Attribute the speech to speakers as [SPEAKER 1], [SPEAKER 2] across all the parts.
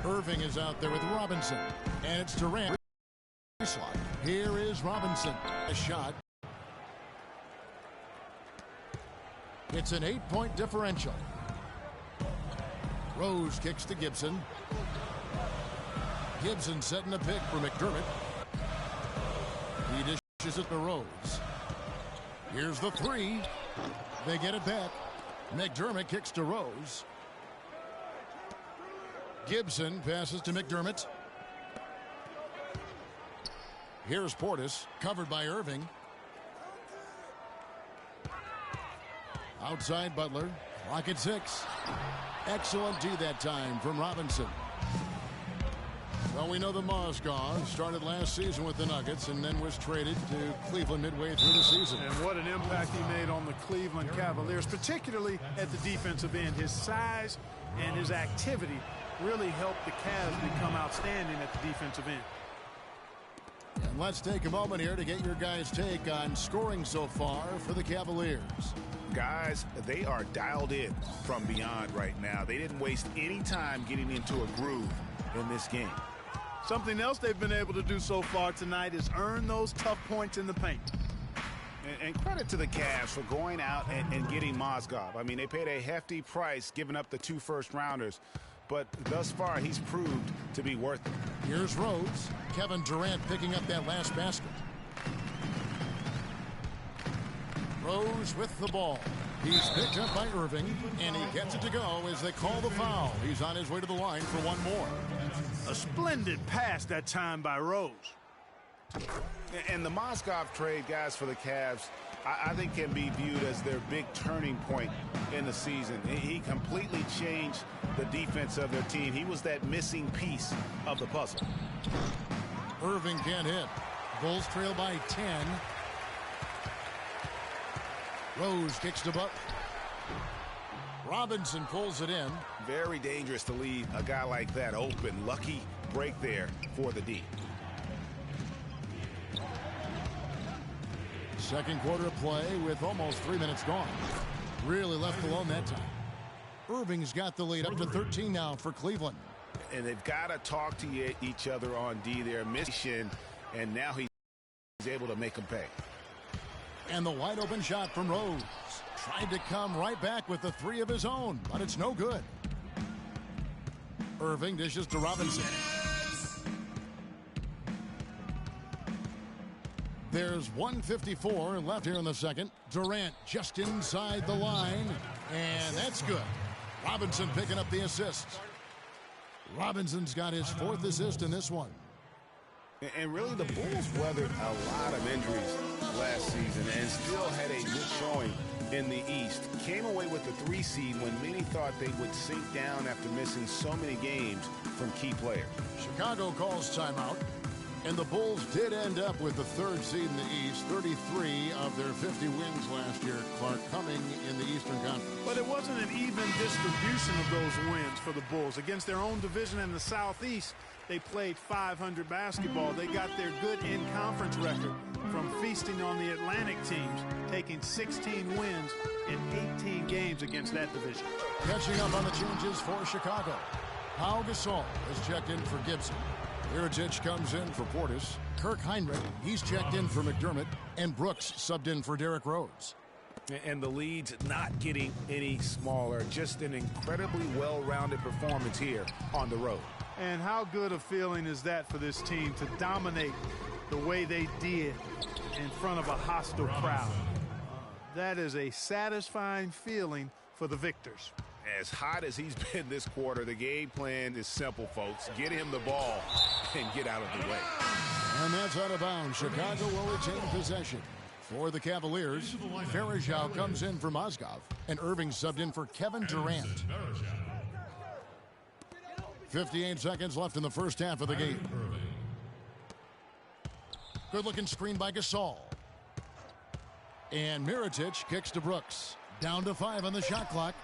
[SPEAKER 1] Irving is out there with Robinson. And it's Durant. Here is Robinson. A shot. It's an 8-point differential. Rose kicks to Gibson. Gibson setting a pick for McDermott. He dishes it to Rose. Here's the three. They get it back. McDermott kicks to Rose. Gibson passes to McDermott. Here's Portis, covered by Irving. Outside Butler. Clock at 6. Excellent D that time from Robinson. Well, we know the Mozgov started last season with the Nuggets and then was traded to Cleveland midway through the season.
[SPEAKER 2] And what an impact he made on the Cleveland Cavaliers, particularly at the defensive end. His size and his activity really helped the Cavs become outstanding at the defensive end.
[SPEAKER 1] And let's take a moment here to get your guys' take on scoring so far for the Cavaliers.
[SPEAKER 3] Guys, they are dialed in from beyond right now. They didn't waste any time getting into a groove in this game.
[SPEAKER 2] Something else they've been able to do so far tonight is earn those tough points in the paint.
[SPEAKER 3] And credit to the Cavs for going out and getting Mozgov. I mean, they paid a hefty price giving up the 2 first-rounders. But thus far, he's proved to be worth it.
[SPEAKER 1] Here's Rose. Kevin Durant picking up that last basket. Rose with the ball. He's picked up by Irving, and he gets it to go as they call the foul. He's on his way to the line for one more.
[SPEAKER 2] A splendid pass that time by Rose.
[SPEAKER 3] And the Mozgov trade, guys, for the Cavs, I think can be viewed as their big turning point in the season. He completely changed the defense of their team. He was that missing piece of the puzzle.
[SPEAKER 1] Irving can't hit. Bulls trail by 10. Rose kicks to Butler. Robinson pulls it in.
[SPEAKER 3] Very dangerous to leave a guy like that open. Lucky break there for the D.
[SPEAKER 1] Second quarter of play with almost 3 minutes gone. Really left alone that time. Irving's got the lead up to 13 now for Cleveland.
[SPEAKER 3] And they've got to talk to each other on D there. Mission, and now he's able to make them pay.
[SPEAKER 1] And the wide open shot from Rose. Tried to come right back with the 3 of his own, but it's no good. Irving dishes to Robinson. There's 1:54 left here in the second. Durant just inside the line, and that's good. Robinson picking up the assist. Robinson's got his 4th assist in this one.
[SPEAKER 3] And really, the Bulls weathered a lot of injuries last season and still had a good showing in the East. Came away with the 3 seed when many thought they would sink down after missing so many games from key players.
[SPEAKER 1] Chicago calls timeout. And the Bulls did end up with the 3rd seed in the East. 33 of their 50 wins last year, Clark, coming in the Eastern Conference.
[SPEAKER 2] But it wasn't an even distribution of those wins for the Bulls. Against their own division in the Southeast, they played 500 basketball. They got their good in-conference record from feasting on the Atlantic teams, taking 16 wins in 18 games against that division.
[SPEAKER 1] Catching up on the changes for Chicago. Pau Gasol has checked in for Gibson. Mirotic comes in for Portis. Kirk Heinrich, he's checked in for McDermott. And Brooks subbed in for Derrick Rose.
[SPEAKER 3] And the lead's not getting any smaller. Just an incredibly well-rounded performance here on the road.
[SPEAKER 2] And how good a feeling is that for this team to dominate the way they did in front of a hostile crowd? That is a satisfying feeling for the victors.
[SPEAKER 3] As hot as he's been this quarter, the game plan is simple, folks. Get him the ball and get out of the way.
[SPEAKER 1] And that's out of bounds. Chicago will retain possession. For the Cavaliers, Varejao comes in for Mozgov, and Irving subbed in for Kevin Durant. 58 seconds left in the first half of the game. Good-looking screen by Gasol. And Mirotic kicks to Brooks. Down to 5 on the shot clock.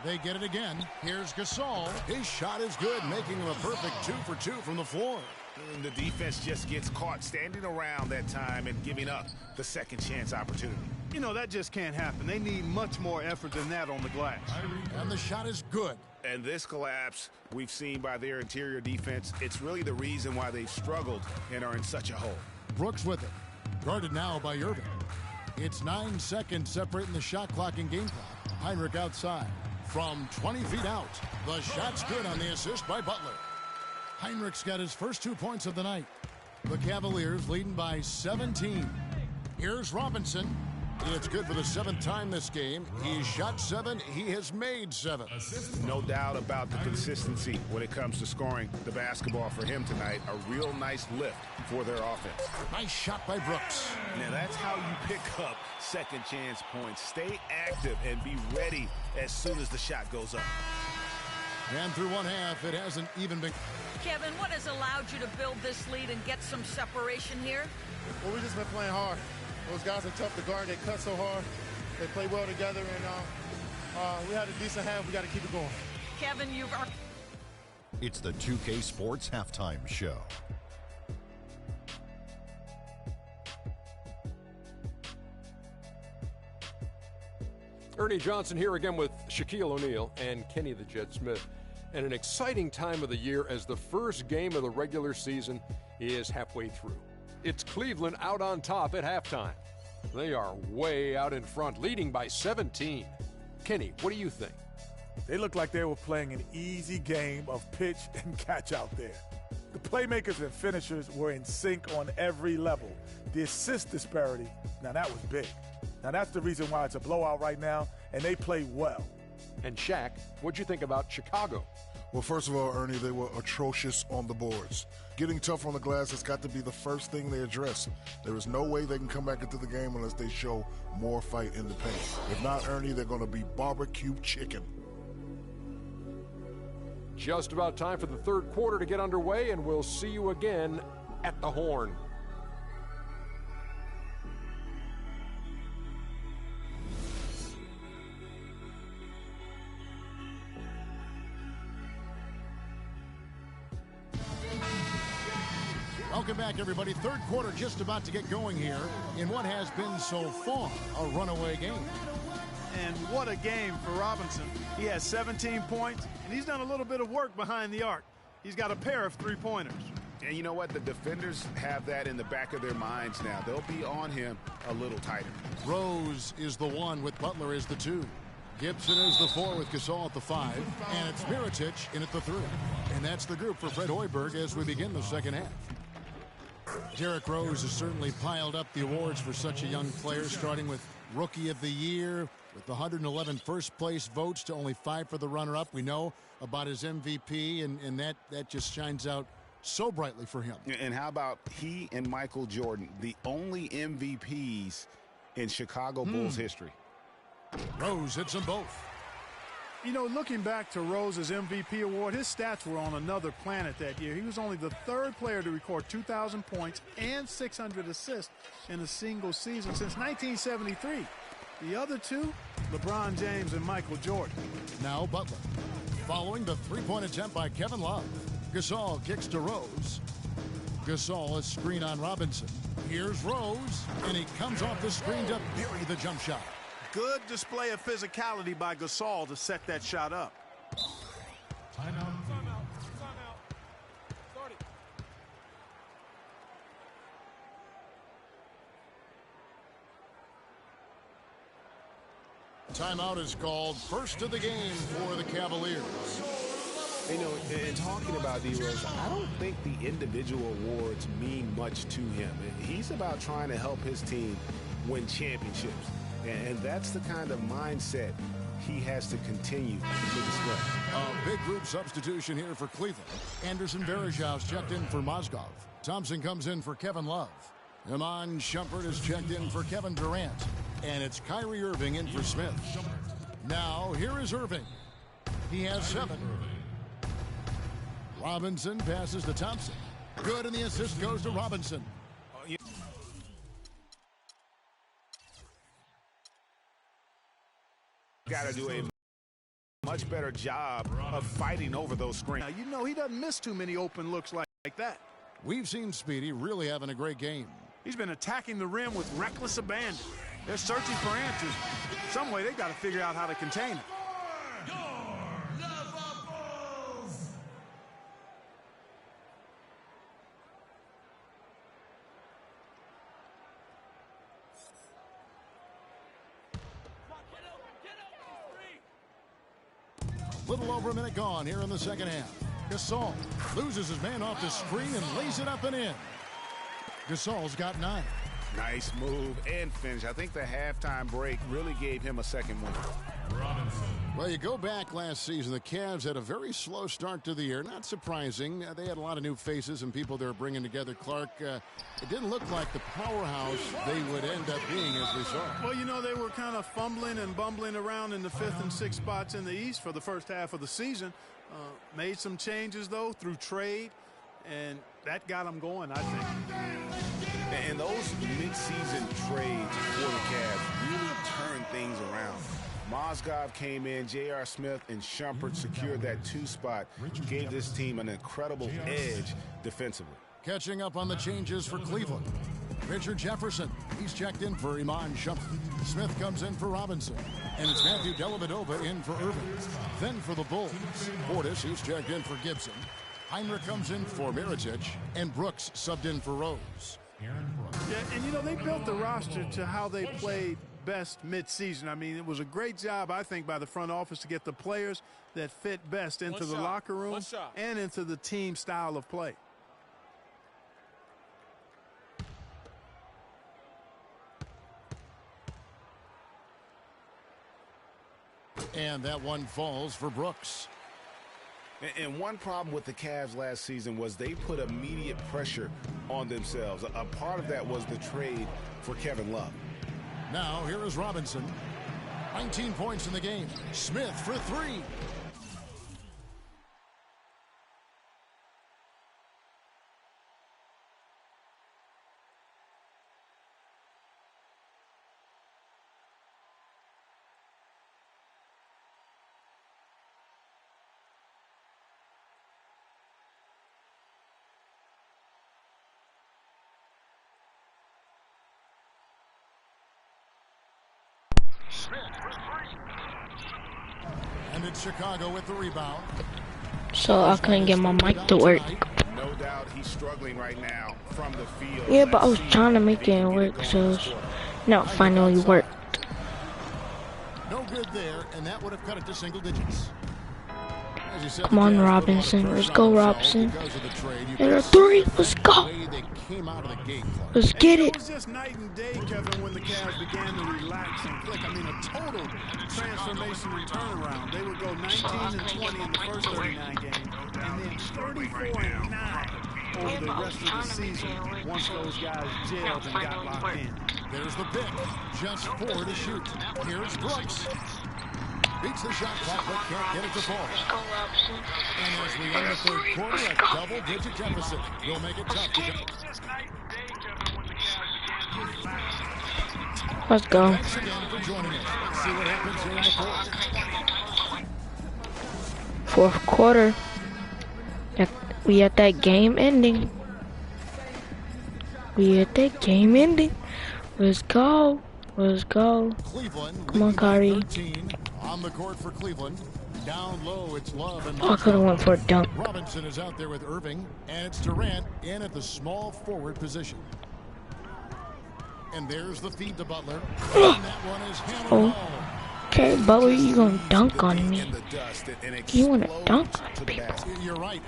[SPEAKER 1] They get it again. Here's Gasol. His shot is good, making him a perfect 2 for 2 from the floor.
[SPEAKER 3] And the defense just gets caught standing around that time and giving up the second chance opportunity.
[SPEAKER 2] You know, that just can't happen. They need much more effort than that on the glass.
[SPEAKER 1] And the shot is good.
[SPEAKER 3] And this collapse we've seen by their interior defense, it's really the reason why they've struggled and are in such a hole.
[SPEAKER 1] Brooks with it. Guarded now by Irving. It's 9 seconds separating the shot clock and game clock. Heinrich outside. From 20 feet out. The shot's good on the assist by Butler. Heinrich's got his first 2 points of the night. The Cavaliers leading by 17. Here's Robinson. It's good for the 7th time this game. He's shot 7. He has made 7.
[SPEAKER 3] No doubt about the consistency when it comes to scoring the basketball for him tonight. A real nice lift for their offense.
[SPEAKER 1] Nice shot by Brooks.
[SPEAKER 3] Now that's how you pick up second chance points. Stay active and be ready as soon as the shot goes up.
[SPEAKER 1] And through one half, it hasn't even been.
[SPEAKER 4] Kevin, what has allowed you to build this lead and get some separation here?
[SPEAKER 5] Well, we've just been playing hard. Those guys are tough to guard. They cut so hard. They play well together, and we had a decent half. We got to keep it going.
[SPEAKER 4] Kevin, you've...
[SPEAKER 6] It's the 2K Sports Halftime Show.
[SPEAKER 7] Ernie Johnson here again with Shaquille O'Neal and Kenny the Jet Smith. And an exciting time of the year as the first game of the regular season is halfway through. It's Cleveland out on top at halftime. They are way out in front, leading by 17. Kenny, what do you think?
[SPEAKER 8] They looked like they were playing an easy game of pitch and catch out there. The playmakers and finishers were in sync on every level. The assist disparity, now that was big. Now that's the reason why it's a blowout right now, and they play well.
[SPEAKER 7] And Shaq, what'd you think about Chicago?
[SPEAKER 9] Well, first of all, Ernie, they were atrocious on the boards. Getting tough on the glass has got to be the first thing they address. There is no way they can come back into the game unless they show more fight in the paint. If not, Ernie, they're going to be barbecue chicken.
[SPEAKER 7] Just about time for the third quarter to get underway, and we'll see you again at the Horn.
[SPEAKER 1] Welcome back, everybody. Third quarter just about to get going here in what has been so far a runaway game.
[SPEAKER 2] And what a game for Robinson. He has 17 points, and he's done a little bit of work behind the arc. He's got a pair of three-pointers.
[SPEAKER 3] And you know what? The defenders have that in the back of their minds now. They'll be on him a little tighter.
[SPEAKER 1] Rose is the 1 with Butler as the 2. Gibson is the 4 with Gasol at the 5. And it's Mirotic in at the 3. And that's the group for Fred Hoiberg as we begin the second half. Derrick Rose has certainly piled up the awards for such a young player, starting with Rookie of the Year, with 111 first-place votes to only 5 for the runner-up. We know about his MVP, and that just shines out so brightly for him.
[SPEAKER 3] And how about he and Michael Jordan, the only MVPs in Chicago Bulls history?
[SPEAKER 1] Rose hits them both.
[SPEAKER 2] You know, looking back to Rose's MVP award, his stats were on another planet that year. He was only the 3rd player to record 2,000 points and 600 assists in a single season since 1973. The other 2, LeBron James and Michael Jordan.
[SPEAKER 1] Now Butler. Following the three-point attempt by Kevin Love. Gasol kicks to Rose. Gasol, a screen on Robinson. Here's Rose, and he comes off the screen to bury the jump shot.
[SPEAKER 2] Good display of physicality by Gasol to set that shot up.
[SPEAKER 5] Timeout.
[SPEAKER 1] Timeout is called, first of the game for the Cavaliers.
[SPEAKER 3] You know, and talking about D. Rose, I don't think the individual awards mean much to him. He's about trying to help his team win championships. And that's the kind of mindset he has to continue to display.
[SPEAKER 1] A big group substitution here for Cleveland. Anderson Varejão's checked in for Mozgov. Thompson comes in for Kevin Love. Iman Shumpert is checked in for Kevin Durant. And it's Kyrie Irving in for Smith. Now, here is Irving. He has 7. Robinson passes to Thompson. Good, and the assist goes to Robinson.
[SPEAKER 3] Got to do a much better job of fighting over those screens.
[SPEAKER 2] Now, you know, he doesn't miss too many open looks like that.
[SPEAKER 1] We've seen Speedy really having a great game.
[SPEAKER 2] He's been attacking the rim with reckless abandon. They're searching for answers. Some way they got to figure out how to contain it.
[SPEAKER 1] Little over a minute gone here in the second half. Gasol loses his man off the screen and lays it up and in. Gasol's got 9.
[SPEAKER 3] Nice move and finish. I think the halftime break really gave him a second win.
[SPEAKER 1] Well, you go back last season, the Cavs had a very slow start to the year. Not surprising. They had a lot of new faces and people they were bringing together. Clark, it didn't look like the powerhouse they would end up being, as we saw.
[SPEAKER 2] Well, you know, they were kind of fumbling and bumbling around in the 5th and 6th spots in the East for the first half of the season. Made some changes, though, through trade, and that got them going, I think.
[SPEAKER 3] And those mid-season trades for the Cavs really turned things around. Mozgov came in, J.R. Smith and Shumpert secured that 2 spot, gave this team an incredible edge defensively.
[SPEAKER 1] Catching up on the changes for Cleveland. Richard Jefferson, he's checked in for Iman Shumpert. Smith comes in for Robinson. And it's Matthew Dellavedova in for Irvin. Then for the Bulls, Portis, he's checked in for Gibson. Heinrich comes in for Mirotic. And Brooks subbed in for Rose.
[SPEAKER 2] Yeah, and you know, they built the roster to how they played best mid-season. I mean, it was a great job, I think, by the front office to get the players that fit best into the locker room and into the team style of play.
[SPEAKER 1] And that one falls for Brooks.
[SPEAKER 3] And one problem with the Cavs last season was they put immediate pressure on themselves. A part of that was the trade for Kevin Love.
[SPEAKER 1] Now here is Robinson. 19 points in the game. Smith for 3. And it's Chicago with the rebound.
[SPEAKER 10] So I couldn't get my mic to work.
[SPEAKER 3] No doubt he's struggling right now from the field.
[SPEAKER 10] Yeah, but I was trying to make it work, so no, it finally worked.
[SPEAKER 1] No good there, and that would have cut it to single digits.
[SPEAKER 10] Come on, Robinson. Let's go, Robinson. And a 3. Let's go. Let's get it.
[SPEAKER 2] It was just night and day, Kevin, when the Cavs began to relax and click. I mean, a total transformation and turnaround. They would go 19 and 20 in the first 39 games, and then 34 and 9 over the rest of the season once those guys jailed and got locked in.
[SPEAKER 1] There's the pick. Just 4 to shoot. Here's Brooks. Beats the shot clock, but can't get it to fall. And as we end the third quarter, a double-digit deficit will make it tough to get.
[SPEAKER 10] Let's go.
[SPEAKER 1] Thanks again for joining us. Let's see what happens here in the fourth.
[SPEAKER 10] Fourth quarter. We at that game ending. Let's go. Let's go.
[SPEAKER 1] Cleveland.
[SPEAKER 10] Come on, Kyrie.
[SPEAKER 1] On the court for Cleveland. Down low, it's Love and
[SPEAKER 10] I could have went for a dunk.
[SPEAKER 1] Robinson is out there with Irving, and it's Durant in at the small forward position. And there's the feed to Butler. And that one is hammered home.
[SPEAKER 10] Okay, Butler, you gonna dunk on me? You wanna dunk on people?
[SPEAKER 1] You're right.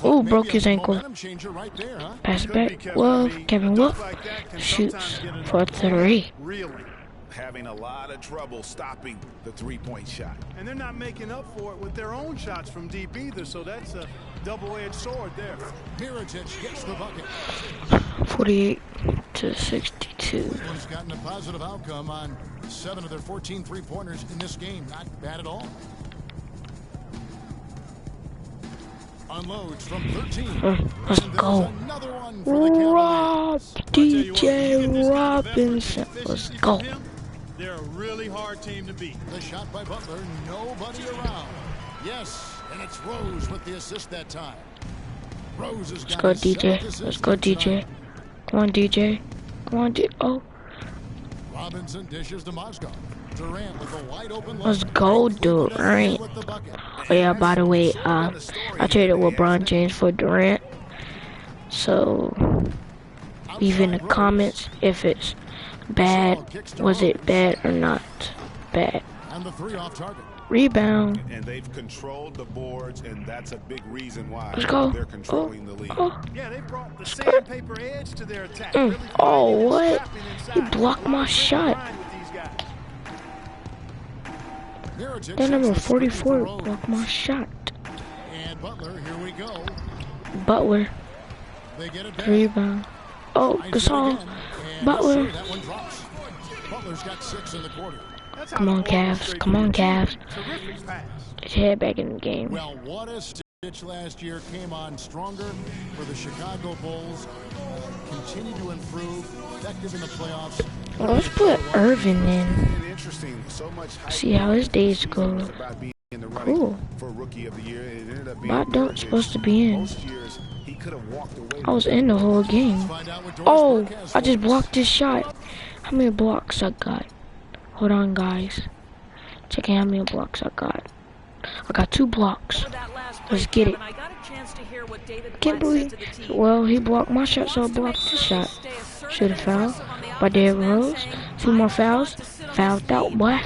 [SPEAKER 10] Oh, broke his ankle.
[SPEAKER 1] Right there, huh?
[SPEAKER 10] Pass it back. Wolf, Kevin Wolf shoots for 3.
[SPEAKER 3] Having a lot of trouble stopping the three-point shot.
[SPEAKER 2] And they're not making up for it with their own shots from deep either, so that's a double-edged sword there.
[SPEAKER 1] Mirotic gets the bucket.
[SPEAKER 10] 48 to 62.
[SPEAKER 1] Cleveland's gotten a positive outcome on 7 of their 14 three-pointers in this game. Not bad at all. Unloads from 13.
[SPEAKER 10] Let's go. DJ Robinson. Let's go.
[SPEAKER 2] They're a really hard team to beat.
[SPEAKER 1] The shot by Butler, nobody around. Yes, and it's Rose with the assist that time. Rose has got
[SPEAKER 10] Let's go, DJ. Let's go, DJ. Come on, DJ. Come on, DJ. Oh.
[SPEAKER 1] Robinson dishes to Mozgov. Durant with a wide open look.
[SPEAKER 10] Let's go, Durant. Oh yeah, by the way, I traded LeBron James for Durant. So leave in the comments if it's bad. Was it bad or not bad?
[SPEAKER 1] And the 3 off target.
[SPEAKER 10] Rebound.
[SPEAKER 3] And they've controlled the boards, and that's a big reason why
[SPEAKER 10] Let's go.
[SPEAKER 3] they're controlling the lead.
[SPEAKER 2] Yeah, they brought the sandpaper edge to their attack.
[SPEAKER 10] Oh, what? He blocked my shot. That number 44 blocked my shot.
[SPEAKER 1] And Butler, here we go.
[SPEAKER 10] Butler.
[SPEAKER 1] They get it back.
[SPEAKER 10] Rebound. Oh, Gasol. Butler.
[SPEAKER 1] That one drops. Butler's got 6 in the quarter.
[SPEAKER 10] Come on, Cavs. Come on, Cavs. Let's head back in the game.
[SPEAKER 1] Well, what a stitch last year. Came on stronger for the Chicago Bulls. Continue to improve. Effective in the playoffs.
[SPEAKER 10] Well, let's put Irvin in.
[SPEAKER 3] Interesting. So much
[SPEAKER 10] See how his days go. Cool.
[SPEAKER 3] For rookie of the year. It ended up being
[SPEAKER 10] But don't supposed to be in.
[SPEAKER 3] most years he could have walked away.
[SPEAKER 10] I was in the whole game. Oh, I just blocked his shot. How many blocks I got? Hold on, guys. Checking how many blocks I got. I got 2 blocks. Let's get it. Can't believe. Well, he blocked my shot, so I blocked his shot. Should have fouled by Derrick Rose. 2 more fouls. Fouled out, boy.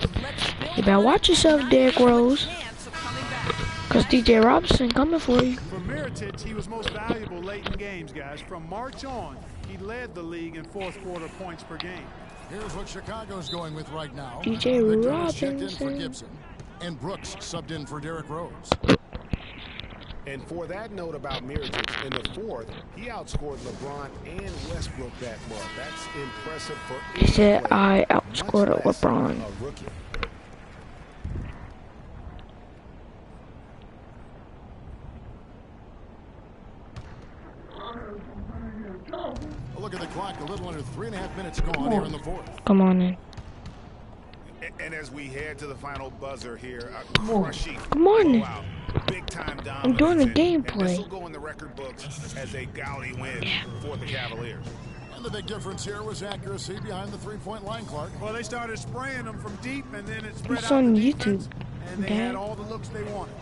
[SPEAKER 10] You better watch yourself, Derrick Rose. Because DJ Robinson coming for you.
[SPEAKER 2] For Mirotic, he was most valuable late in games, guys. From March on, he led the league in fourth quarter points per game.
[SPEAKER 1] Here's what Chicago's going with right now.
[SPEAKER 10] DJ
[SPEAKER 1] Victor checked in for
[SPEAKER 10] Robinson.
[SPEAKER 1] Gibson. And Brooks subbed in for Derrick Rose.
[SPEAKER 3] And for that note about Mirotic, in the fourth, he outscored LeBron and Westbrook that month. That's impressive for
[SPEAKER 10] He said
[SPEAKER 3] any player,
[SPEAKER 10] I outscored
[SPEAKER 3] much less
[SPEAKER 10] LeBron.
[SPEAKER 3] a rookie.
[SPEAKER 1] A look at the clock. A little under 3.5 minutes gone here in the fourth.
[SPEAKER 10] Come on in.
[SPEAKER 3] And as we head to the final buzzer here, crushing
[SPEAKER 10] Good morning.
[SPEAKER 3] blowout, big time dominance.
[SPEAKER 10] I'm doing the
[SPEAKER 3] And
[SPEAKER 10] gameplay.
[SPEAKER 3] this will go in the record books as a gaudy win for the Cavaliers.
[SPEAKER 1] And the big difference here was accuracy behind the 3-point line, Clark.
[SPEAKER 2] Well, they started spraying them from deep, and then it spread
[SPEAKER 10] It's
[SPEAKER 2] out
[SPEAKER 10] on
[SPEAKER 2] the
[SPEAKER 10] YouTube,
[SPEAKER 2] defense, and they
[SPEAKER 10] Dad.
[SPEAKER 2] had all the looks they wanted.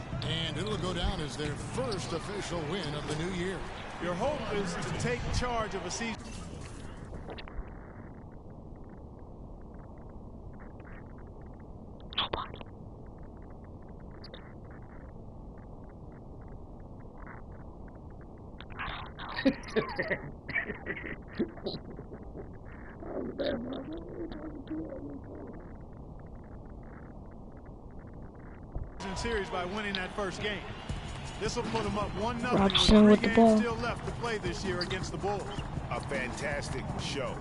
[SPEAKER 1] And it'll go down as their first official win of the new year.
[SPEAKER 2] Your hope is to take charge of a season.
[SPEAKER 10] Nobody.
[SPEAKER 2] Series by winning that first game. This will put them up 1-0
[SPEAKER 10] Robinson with the ball.
[SPEAKER 2] Still left to play this year against the Bulls.
[SPEAKER 3] A fantastic show.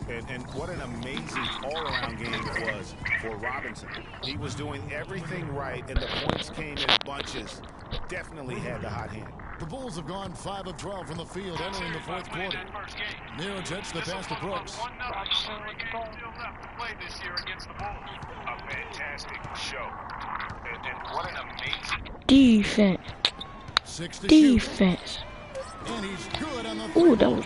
[SPEAKER 3] And what an amazing all-around game it was for Robinson. He was doing everything right, and the points came in bunches. Definitely had the hot hand.
[SPEAKER 1] The Bulls have gone 5 of 12 from the field entering the fourth quarter. Mirotic the pass to Brooks.
[SPEAKER 3] A fantastic show. And what an amazing
[SPEAKER 10] Defense.
[SPEAKER 1] 6 to
[SPEAKER 10] Defense.
[SPEAKER 1] shoot. And he's good on the
[SPEAKER 10] Ooh,
[SPEAKER 1] three.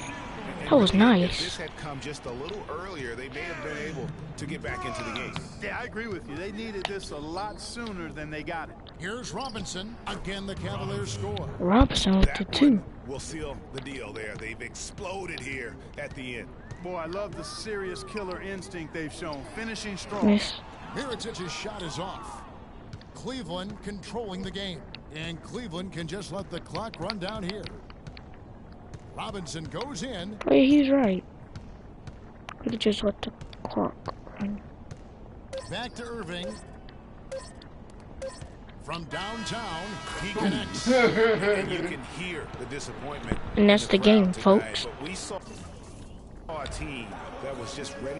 [SPEAKER 10] that was
[SPEAKER 3] If
[SPEAKER 10] nice.
[SPEAKER 3] this had come just a little earlier, they may have been able to get back into the game.
[SPEAKER 2] Yeah, I agree with you. They needed this a lot sooner than they got it.
[SPEAKER 1] Here's Robinson. Again, the Cavaliers score.
[SPEAKER 10] Robinson with the
[SPEAKER 3] That
[SPEAKER 10] 2.
[SPEAKER 3] one will seal the deal there. They've exploded here at the end.
[SPEAKER 2] Boy, I love the serious killer instinct they've shown. Finishing strong.
[SPEAKER 10] Miss.
[SPEAKER 1] Mirotic's shot is off. Cleveland controlling the game. And Cleveland can just let the clock run down here. Robinson goes in.
[SPEAKER 10] Oh, yeah, he's right. We could just let the clock run.
[SPEAKER 1] Back to Irving. From downtown, he connects.
[SPEAKER 3] And you can hear the disappointment.
[SPEAKER 10] And that's
[SPEAKER 3] in
[SPEAKER 10] the
[SPEAKER 3] crowd
[SPEAKER 10] game,
[SPEAKER 3] tonight,
[SPEAKER 10] folks.
[SPEAKER 3] But we saw a team that was just ready.